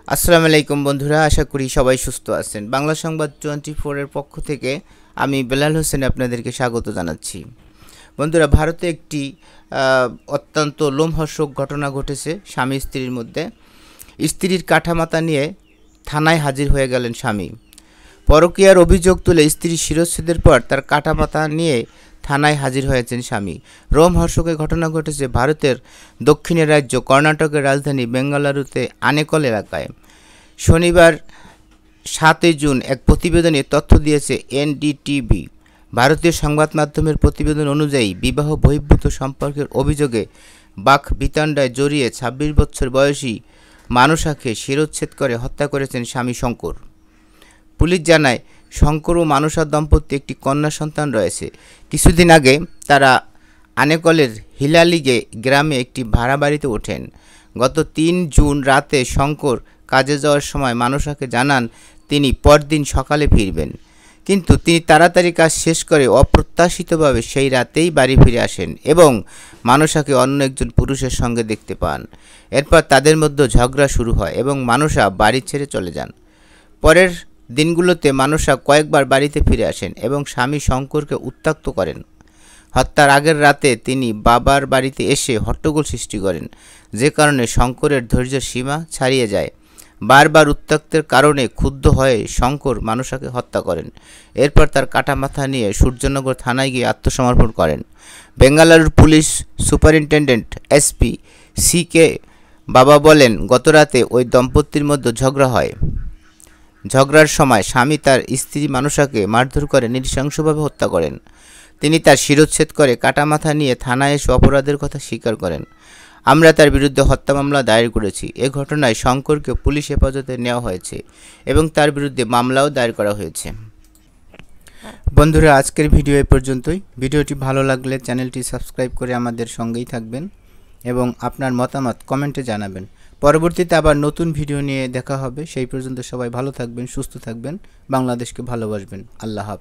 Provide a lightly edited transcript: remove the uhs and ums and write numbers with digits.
আসসালামু আলাইকুম বন্ধুরা, আশা করি সবাই সুস্থ আছেন। বাংলা সংবাদ 24 এর পক্ষ থেকে আমি বেলাল হোসেন আপনাদেরকে স্বাগত জানাচ্ছি। বন্ধুরা, ভারতে একটি অত্যন্ত লোমহর্ষক ঘটনা ঘটেছে স্বামী স্ত্রীর মধ্যে। স্ত্রীর কাঠামাতা নিয়ে থানায় হাজির হয়ে গেলেন স্বামী। পরকীয়ার অভিযোগ তুলে স্ত্রীর শিরচ্ছেদের পর তার কাঠামাতা নিয়ে থানায় হাজির হয়েছেন স্বামী। রোমহর্ষকের ঘটনা ঘটেছে ভারতের দক্ষিণের রাজ্য কর্ণাটকের রাজধানী বেঙ্গালুরুতে আনেকল এলাকায়। শনিবার 7 জুন এক প্রতিবেদনে তথ্য দিয়েছে এনডিটিভি। ভারতীয় সংবাদ মাধ্যমের প্রতিবেদন অনুযায়ী বিবাহ বহির্ভূত সম্পর্কের অভিযোগে বাক বিতণ্ডায় জড়িয়ে 26 বছর বয়সী মানুষাকে শিরচ্ছেদ করে হত্যা করেছেন স্বামী শঙ্কর। পুলিশ জানায়, শঙ্কর ও মানুষার দম্পতি একটি কন্যা সন্তান রয়েছে। কিছুদিন আগে তারা আনেকলের হিলালিগে গ্রামে একটি ভাড়া বাড়িতে ওঠেন। গত 3 জুন রাতে শঙ্কর কাজে যাওয়ার সময় মানুষাকে জানান তিনি পরদিন সকালে ফিরবেন, কিন্তু তিনি তাড়াতাড়ি কাজ শেষ করে অপ্রত্যাশিতভাবে সেই রাতেই বাড়ি ফিরে আসেন এবং মানুষাকে অন্য একজন পুরুষের সঙ্গে দেখতে পান। এরপর তাদের মধ্যে ঝগড়া শুরু হয় এবং মানুষা বাড়ি ছেড়ে চলে যান। পরের দিনগুলোতে মানুষা কয়েকবার বাড়িতে ফিরে আসেন এবং স্বামী শঙ্করকে উত্ত্যক্ত করেন। হত্যার আগের রাতে তিনি বাবার বাড়িতে এসে হট্টগোল সৃষ্টি করেন, যে কারণে শঙ্করের ধৈর্যের সীমা ছাড়িয়ে যায়। বারবার উত্ত্যক্তের কারণে ক্ষুব্ধ হয়ে শঙ্কর মানুষাকে হত্যা করেন। এরপর তার কাটামাথা নিয়ে সূর্যনগর থানায় গিয়ে আত্মসমর্পণ করেন। বেঙ্গালুরুর পুলিশ সুপারিনটেন্ডেন্ট এসপি সি.কে. বাবা বলেন, গতরাতে ওই দম্পতির মধ্যে ঝগড়া হয়। ঝগড়ার সময় স্বামী তার স্ত্রী মানুষাকে মারধর করে নৃশংসভাবে হত্যা করেন। তিনি তার শিরচ্ছেদ করে কাটামাথা নিয়ে থানায় এসে অপরাধের কথা স্বীকার করেন। আমরা তার বিরুদ্ধে হত্যা মামলা দায়ের করেছি। এ ঘটনায় শঙ্করকে পুলিশ হেফাজতে নেওয়া হয়েছে এবং তার বিরুদ্ধে মামলাও দায়ের করা হয়েছে। বন্ধুরা, আজকের ভিডিও এ পর্যন্তই। ভিডিওটি ভালো লাগলে চ্যানেলটি সাবস্ক্রাইব করে আমাদের সঙ্গেই থাকবেন এবং আপনার মতামত কমেন্টে জানাবেন। পরবর্তীতে আবার নতুন ভিডিও নিয়ে দেখা হবে। সেই পর্যন্ত সবাই ভালো থাকবেন, সুস্থ থাকবেন, বাংলাদেশকে ভালোবাসবেন। আল্লাহ হাফেজ।